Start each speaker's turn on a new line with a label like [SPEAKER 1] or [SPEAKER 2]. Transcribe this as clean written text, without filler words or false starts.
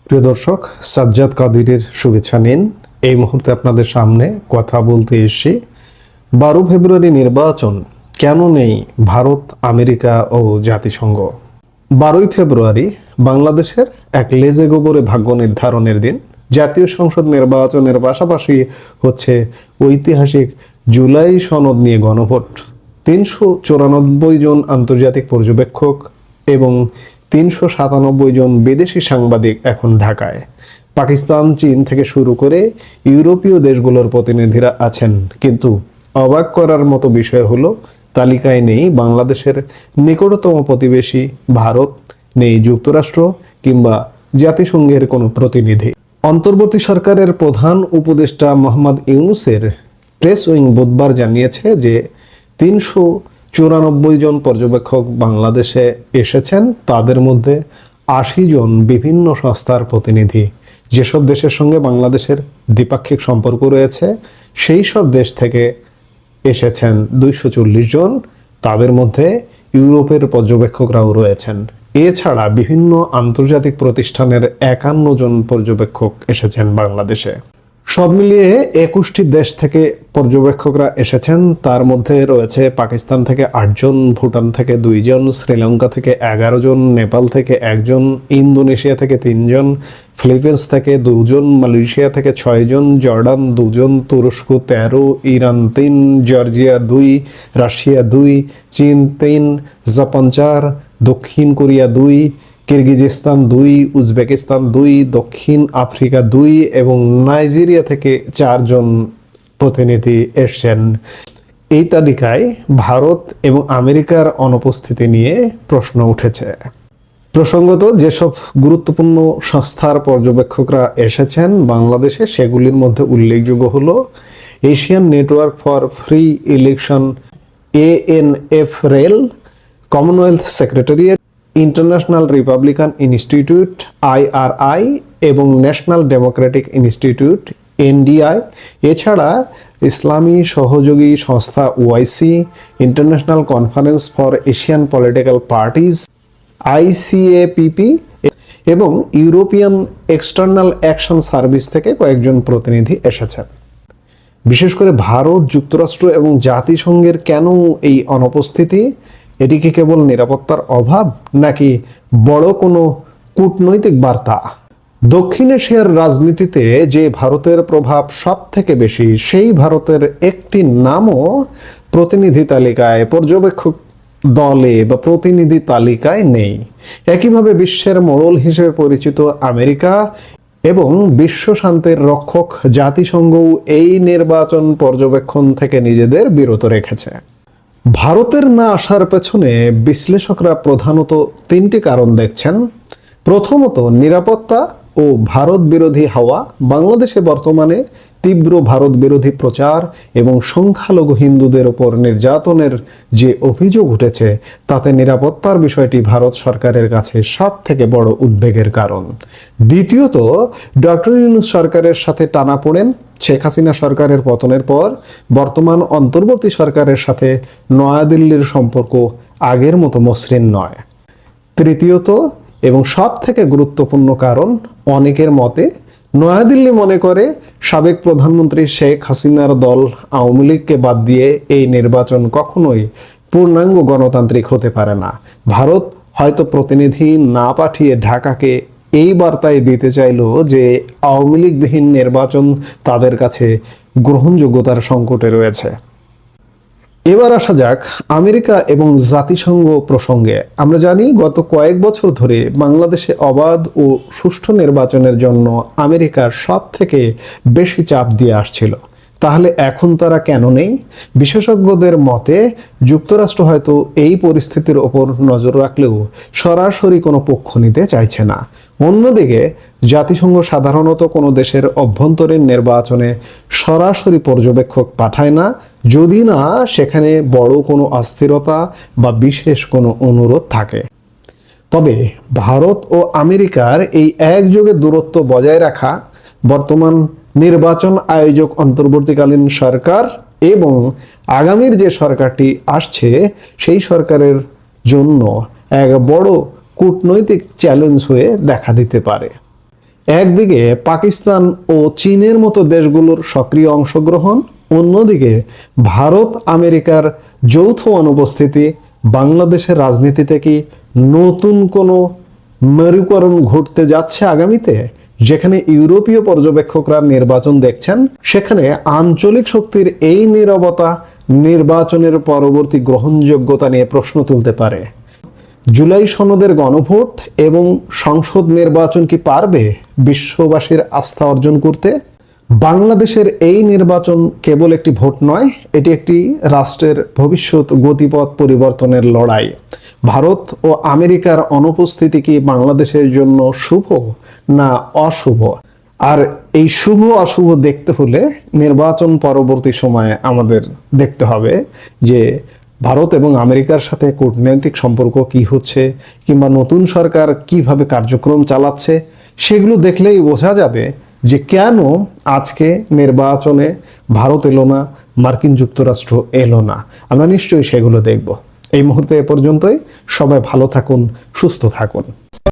[SPEAKER 1] প্রিয় দর্শক, সাজ্জাদ কাদিরের শুভেচ্ছা নিন। এই মুহূর্তে আপনাদের সামনে কথা বলতে এসেছি 12 ফেব্রুয়ারি নির্বাচন কেন নেই ভারত, আমেরিকা ও জাতিসংঘ। 12 ফেব্রুয়ারি বাংলাদেশের এক লেজে গোবরে ভাগ্য নির্ধারণের দিন। জাতীয় সংসদ নির্বাচনের পাশাপাশি হচ্ছে ঐতিহাসিক জুলাই সনদ নিয়ে গণভোট। 394 জন আন্তর্জাতিক পর্যবেক্ষক এবং 397 জন বিদেশি সাংবাদিক এখন ঢাকায়। পাকিস্তান, চীন থেকে শুরু করে ইউরোপীয় দেশগুলোর প্রতিনিধিরা আছেন, কিন্তু অবাক করার মতো বিষয় হলো তালিকায় নেই বাংলাদেশের নিকটতম প্রতিবেশী ভারত, নেই যুক্তরাষ্ট্র কিংবা জাতিসংঘের কোনো প্রতিনিধি। অন্তর্বর্তী সরকারের প্রধান উপদেষ্টা মোহাম্মদ ইউনূসের প্রেস উইং বুধবার জানিয়েছে যে 394 জন পর্যবেক্ষক বাংলাদেশে এসেছেন। তাদের মধ্যে 80 জন বিভিন্ন সংস্থার প্রতিনিধি। যেসব দেশের সঙ্গে বাংলাদেশের দ্বিপাক্ষিক সম্পর্ক রয়েছে সেই সব দেশ থেকে এসেছেন 240 জন। তাদের মধ্যে ইউরোপের পর্যবেক্ষকরাও রয়েছেন। এছাড়া বিভিন্ন আন্তর্জাতিক প্রতিষ্ঠানের 51 জন পর্যবেক্ষক এসেছেন বাংলাদেশে। সব মিলিয়ে 21টি দেশ থেকে পর্যবেক্ষকরা এসেছেন। তার মধ্যে রয়েছে পাকিস্তান থেকে 8 জন, ভুটান থেকে 2 জন, শ্রীলঙ্কা থেকে 11 জন, নেপাল থেকে 1 জন, ইন্দোনেশিয়া থেকে 3 জন, ফিলিপিন্স থেকে 2 জন, মালয়েশিয়া থেকে 6 জন, জর্ডান 2 জন, তুরস্ক 13, ইরান 3, জর্জিয়া 2, রাশিয়া 2, চীন 3, জাপান 4, দক্ষিণ কোরিয়া 2, কিরগিজস্তান 2, উজবেকিস্তান 2, দক্ষিণ আফ্রিকা 2 এবং নাইজেরিয়া থেকে 4 জন প্রতিনিধি এসেছেন। এই তালিকায় ভারত এবং আমেরিকার অনুপস্থিতি নিয়ে প্রশ্ন উঠেছে। প্রসঙ্গত, যেসব গুরুত্বপূর্ণ সংস্থার পর্যবেক্ষকরা এসেছেন বাংলাদেশে সেগুলির মধ্যে উল্লেখযোগ্য হলো Asian network for free election ANFREL, Commonwealth secretariat, international Republican institute IRI এবং ন্যাশনাল ডেমোক্রেটিক ইনস্টিটিউট NDI। এছাড়া ইসলামী সহযোগী সংস্থা OIC, international conference for Asian political parties ICAPP এবং ইউরোপিয়ান এক্সটার্নাল অ্যাকশন সার্ভিস থেকে কয়েকজন প্রতিনিধি এসেছেন। বিশেষ করে ভারত, যুক্তরাষ্ট্র এবং জাতিসংঘের কেন এই অনুপস্থিতি? এটি কি কেবল নিরাপত্তার অভাব নাকি বড় কোনো কূটনৈতিক বার্তা? দক্ষিণ এশিয়ার রাজনীতিতে যে ভারতের প্রভাব সব থেকে বেশি, সেই ভারতের একটি নামও প্রতিনিধি তালিকায়, পর্যবেক্ষক দলে বা প্রতিনিধি তালিকায় নেই। একইভাবে বিশ্বের মোড়ল হিসেবে পরিচিত আমেরিকা এবং বিশ্ব শান্তির রক্ষক জাতিসংঘও এই নির্বাচন পর্যবেক্ষণ থেকে নিজেদের বিরত রেখেছে। ভারতের না আসার পেছনে বিশ্লেষকরা প্রধানত 3টি কারণ দেখছেন। প্রথমত, নিরাপত্তা ও ভারত বিরোধী হাওয়া। বাংলাদেশে বর্তমানে তীব্র ভারত বিরোধী প্রচার এবং সংখ্যালঘু হিন্দুদের ওপর নির্যাতনের যে অভিযোগ উঠেছে, তাতে নিরাপত্তার বিষয়টি ভারত সরকারের কাছে সব থেকে বড় উদ্বেগের কারণ। দ্বিতীয়ত, ডক্টর ইউনূস সরকারের সাথে টানাপোড়েন। শেখ হাসিনা সরকারের পতনের পর বর্তমান অন্তর্বর্তী সরকারের সাথে নয়াদিল্লির সম্পর্ক আগের মতো মসৃণ নয়। তৃতীয়ত এবং সব থেকে গুরুত্বপূর্ণ কারণ, অনেকের মতে নয়াদিল্লি মনে করে সাবেক প্রধানমন্ত্রী শেখ হাসিনার দল আওয়ামী লীগকে বাদ দিয়ে এই নির্বাচন কখনোই পূর্ণাঙ্গ গণতান্ত্রিক হতে পারে না। ভারত হয়তো প্রতিনিধি না পাঠিয়ে ঢাকাকে এই বার্তায় দিতে চাইল যে আওয়ামী লীগবিহীন নির্বাচন তাদের কাছে গ্রহণযোগ্যতার সংকটে রয়েছে। এবার আসা যাক আমেরিকা এবং জাতিসংঘ প্রসঙ্গে। আমরা জানি গত কয়েক বছর ধরে বাংলাদেশে অবাধ ও সুষ্ঠু নির্বাচনের জন্য আমেরিকার সব থেকে বেশি চাপ দিয়ে আসছিল। তাহলে এখন তারা কেন নেই? বিশেষজ্ঞদের মতে যুক্তরাষ্ট্র হয়তো এই পরিস্থিতির ওপর নজর রাখলেও সরাসরি কোনো পক্ষ নিতে চাইছে না। অন্যদিকে জাতিসংঘ সাধারণত কোনো দেশের অভ্যন্তরীণ নির্বাচনে সরাসরি পর্যবেক্ষক পাঠায় না, যদি না সেখানে বড় কোনো অস্থিরতা বা বিশেষ কোনো অনুরোধ থাকে। তবে ভারত ও আমেরিকার এই একযোগে দূরত্ব বজায় রাখা বর্তমান নির্বাচন আয়োজক অন্তর্বর্তীকালীন সরকার এবং আগামীর যে সরকারটি আসছে সেই সরকারের জন্য এক বড় কূটনৈতিক চ্যালেঞ্জ হয়ে দেখা দিতে পারে। একদিকে পাকিস্তান ও চীনের মতো দেশগুলোর সক্রিয় অংশগ্রহণ, অন্যদিকে ভারত আমেরিকার যৌথ অনুপস্থিতি বাংলাদেশের রাজনীতিতে কি নতুন কোনো মেরুকরণ ঘটতে যাচ্ছে আগামীতে? যেখানে ইউরোপীয় পর্যবেক্ষকরা নির্বাচন দেখছেন, সেখানে আঞ্চলিক শক্তির এই নীরবতা নির্বাচনের পরবর্তী গ্রহণযোগ্যতা নিয়ে প্রশ্ন তুলতে পারে। জুলাই সনদের গণভোট এবং সংসদ নির্বাচন কি পারবে বিশ্ববাসীর আস্থা অর্জন করতে? বাংলাদেশের এই নির্বাচন কেবল একটি ভোট নয়, এটি একটি রাষ্ট্রের ভবিষ্যৎ গতিপথ পরিবর্তনের লড়াই। ভারত ও আমেরিকার অনুপস্থিতি কি বাংলাদেশের জন্য শুভ না অশুভ? আর এই শুভ অশুভ দেখতে হলে নির্বাচন পরবর্তী সময়ে আমাদের দেখতে হবে যে ভারত এবং আমেরিকার সাথে কূটনৈতিক সম্পর্ক কি হচ্ছে, কিংবা নতুন সরকার কিভাবে কার্যক্রম চালাচ্ছে। সেগুলো দেখলেই বোঝা যাবে যে কেন আজকে নির্বাচনে ভারত এলো না, মার্কিন যুক্তরাষ্ট্র এলো না। আমরা নিশ্চয়ই সেগুলো দেখব। এই মুহূর্তে এ পর্যন্তই। সবাই ভালো থাকুন, সুস্থ থাকুন।